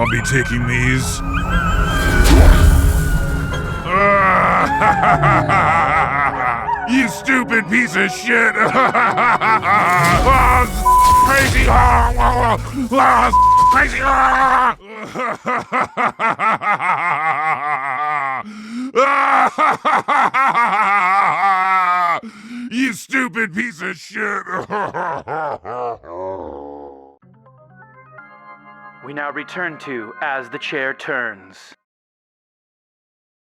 I'll be taking these. You stupid piece of shit! Crazy! Crazy! You stupid piece of shit! We now return to As the Chair Turns.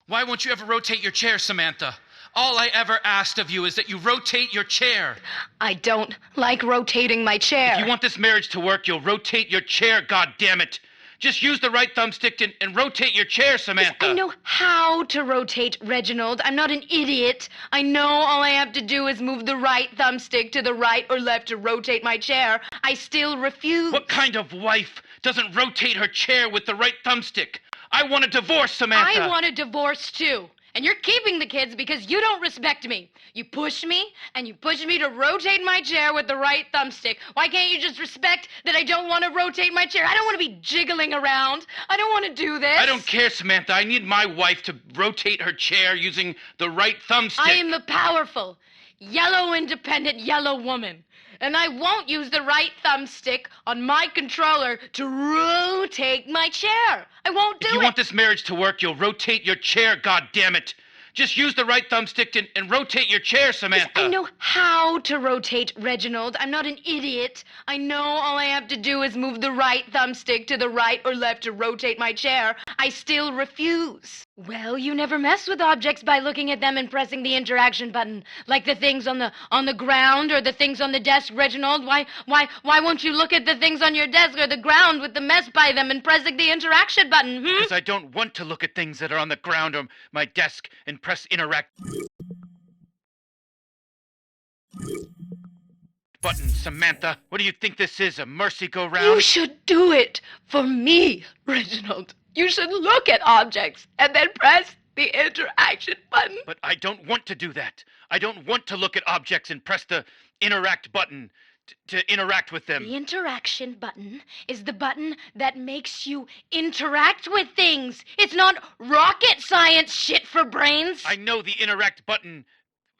Why won't you ever rotate your chair, Samantha? All I ever asked of you is that you rotate your chair. I don't like rotating my chair. If you want this marriage to work, you'll rotate your chair, goddammit. Just use the right thumbstick and rotate your chair, Samantha. I know how to rotate, Reginald. I'm not an idiot. I know all I have to do is move the right thumbstick to the right or left to rotate my chair. I still refuse. What kind of wife doesn't rotate her chair with the right thumbstick? I want a divorce, Samantha. I want a divorce, too. And you're keeping the kids because you don't respect me. You push me, and you push me to rotate my chair with the right thumbstick. Why can't you just respect that I don't want to rotate my chair? I don't want to be jiggling around. I don't want to do this. I don't care, Samantha. I need my wife to rotate her chair using the right thumbstick. I am the powerful, yellow, independent yellow woman. And I won't use the right thumbstick on my controller to rotate my chair. I won't do it. If you want this marriage to work, you'll rotate your chair, goddammit. Just use the right thumbstick and rotate your chair, Samantha. I know how to rotate, Reginald. I'm not an idiot. I know all I have to do is move the right thumbstick to the right or left to rotate my chair. I still refuse. Well, you never mess with objects by looking at them and pressing the interaction button, like the things on the ground or the things on the desk, Reginald. Why won't you look at the things on your desk or the ground with the mess by them and pressing the interaction button? Because I don't want to look at things that are on the ground or my desk and press interact button, Samantha. What do you think this is, a merry-go-round? You should do it for me, Reginald. You should look at objects and then press the interaction button. But I don't want to do that. I don't want to look at objects and press the interact button to interact with them. The interaction button is the button that makes you interact with things. It's not rocket science shit for brains. I know the interact button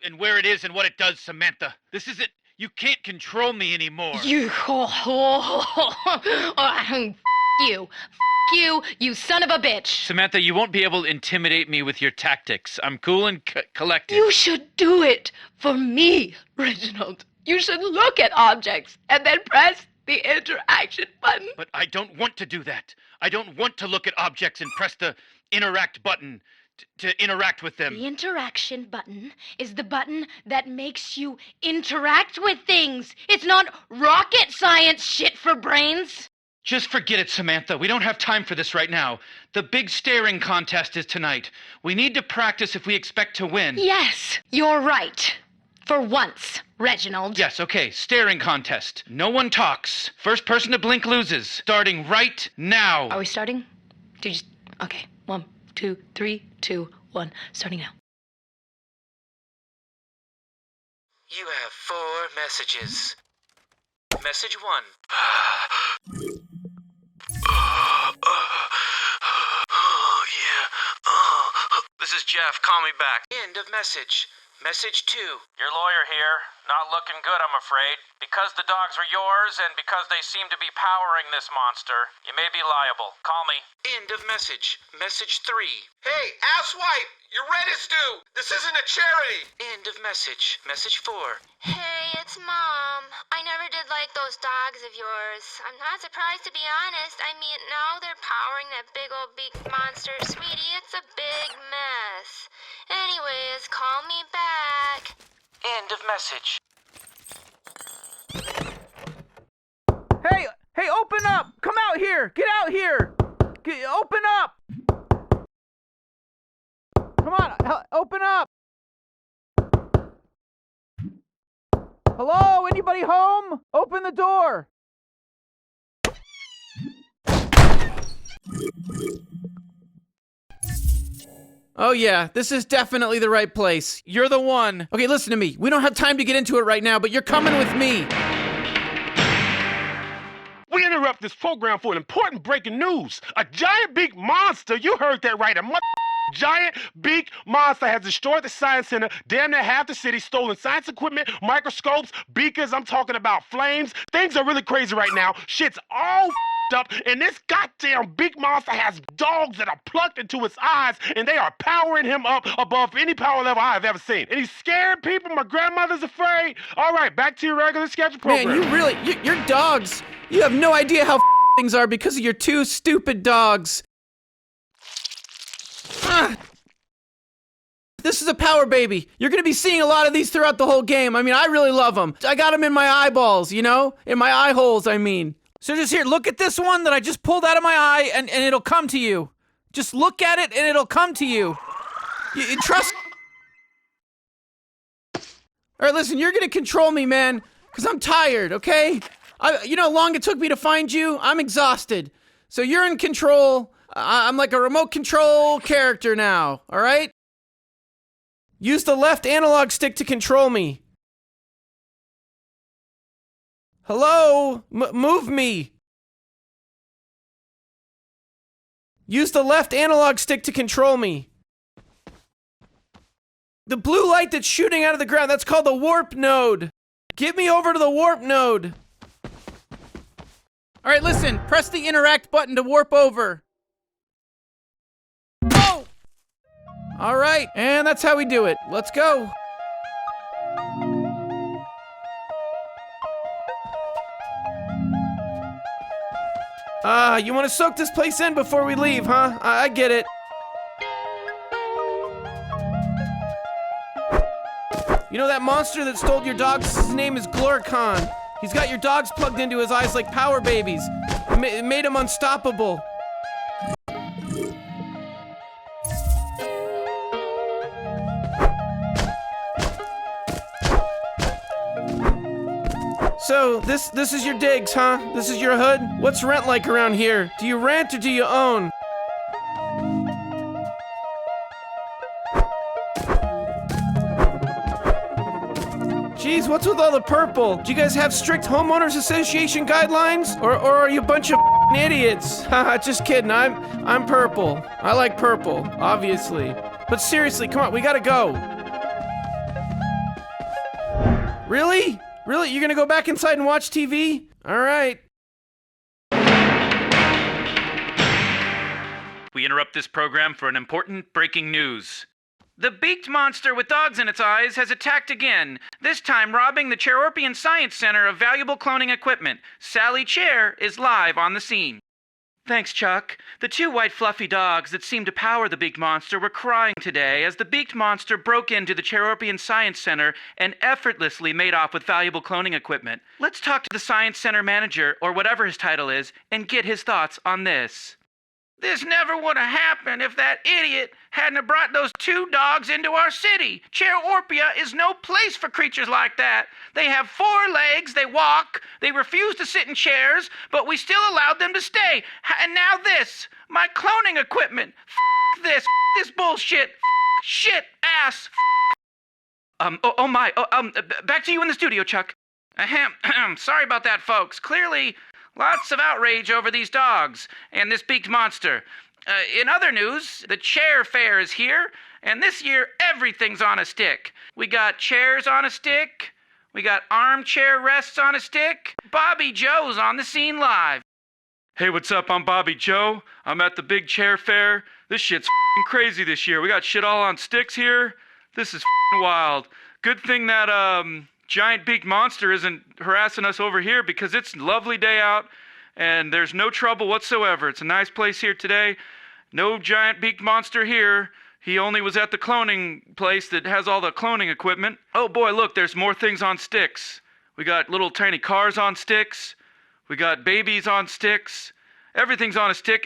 and where it is and what it does, Samantha. This isn't... You can't control me anymore. You... you, you son of a bitch. Samantha, you won't be able to intimidate me with your tactics. I'm cool and collected. You should do it for me, Reginald. You should look at objects and then press the interaction button. But I don't want to do that. I don't want to look at objects and press the interact button to interact with them. The interaction button is the button that makes you interact with things. It's not rocket science shit for brains. Just forget it, Samantha. We don't have time for this right now. The big staring contest is tonight. We need to practice if we expect to win. Yes, you're right. For once, Reginald. Yes, okay. Staring contest. No one talks. First person to blink loses. Starting right now. Are we starting? Okay. 1, 2, 3, 2, 1. Starting now. You have 4 messages. Message 1. Oh, yeah. This is Jeff. Call me back. End of message. Message 2. Your lawyer here. Not looking good, I'm afraid. Because the dogs are yours and because they seem to be powering this monster, you may be liable. Call me. End of message. Message 3. Hey, asswipe! Your rent is due! This isn't a charity! End of message. Message 4. Hey, it's Mom. I never did like those dogs of yours. I'm not surprised, to be honest. I mean, now they're powering that big old beak monster. Sweetie, it's a big mess. Anyways, call me back. End of message. Hey, open up! Come out here! Get out here! Open up! Come on, open up! Hello, anybody home? Open the door! Oh yeah, this is definitely the right place. You're the one. Okay, listen to me. We don't have time to get into it right now, but you're coming with me. We interrupt interrupt this program for an important breaking news. A giant beak monster, you heard that right, giant beak monster has destroyed the science center, damn near half the city, stolen science equipment, microscopes, beakers, I'm talking about flames. Things are really crazy right now. Shit's all up, and this goddamn beak monster has dogs that are plugged into its eyes, and they are powering him up above any power level I've ever seen. And he's scaring people. My grandmother's afraid. All right, back to your regular schedule program. Man, your dogs, you have no idea how things are because of your two stupid dogs. This is a power baby. You're gonna be seeing a lot of these throughout the whole game. I mean, I really love them. I got them in my eyeballs, you know? In my eye holes, I mean. So just here, look at this one that I just pulled out of my eye, and it'll come to you. Just look at it, and it'll come to you. You trust... Alright, listen, you're gonna control me, man, because I'm tired, okay? You know how long it took me to find you? I'm exhausted. So you're in control. I'm like a remote control character now, alright? Use the left analog stick to control me. Hello? Move me. Use the left analog stick to control me. The blue light that's shooting out of the ground, that's called the warp node. Get me over to the warp node. Alright, listen. Press the interact button to warp over. Oh! Alright, and that's how we do it. Let's go. You want to soak this place in before we leave, huh? I get it. You know that monster that stole your dogs? His name is Glorcon. He's got your dogs plugged into his eyes like power babies. It made him unstoppable. So, this is your digs, huh? This is your hood? What's rent like around here? Do you rent or do you own? Jeez, what's with all the purple? Do you guys have strict homeowners association guidelines? Or are you a bunch of idiots? Haha, just kidding. I'm purple. I like purple, obviously. But seriously, come on, we gotta go. Really? Really? You're gonna go back inside and watch TV? Alright. We interrupt this program for an important breaking news. The beaked monster with dogs in its eyes has attacked again, this time robbing the Cherorpian Science Center of valuable cloning equipment. Sally Chair is live on the scene. Thanks, Chuck. The two white fluffy dogs that seemed to power the beaked monster were crying today as the beaked monster broke into the Cherorpian Science Center and effortlessly made off with valuable cloning equipment. Let's talk to the Science Center manager, or whatever his title is, and get his thoughts on this. This never would have happened if that idiot hadn't brought those two dogs into our city. Cherorpia is no place for creatures like that. They have 4 legs, they walk, they refuse to sit in chairs, but we still allowed them to stay. And now this, my cloning equipment. This bullshit. Shit, ass. Back to you in the studio, Chuck. Ahem. Sorry about that, folks. Clearly, lots of outrage over these dogs and this beaked monster. In other news, the chair fair is here, and this year everything's on a stick. We got chairs on a stick, we got armchair rests on a stick. Bobby Joe's on the scene live. Hey, what's up? I'm Bobby Joe. I'm at the big chair fair. This shit's f***ing crazy this year. We got shit all on sticks here. This is f***ing wild. Good thing that, giant beaked monster isn't harassing us over here because it's a lovely day out and there's no trouble whatsoever. It's a nice place here today. No giant beaked monster here. He only was at the cloning place that has all the cloning equipment. Oh boy, look, there's more things on sticks. We got little tiny cars on sticks. We got babies on sticks. Everything's on a stick.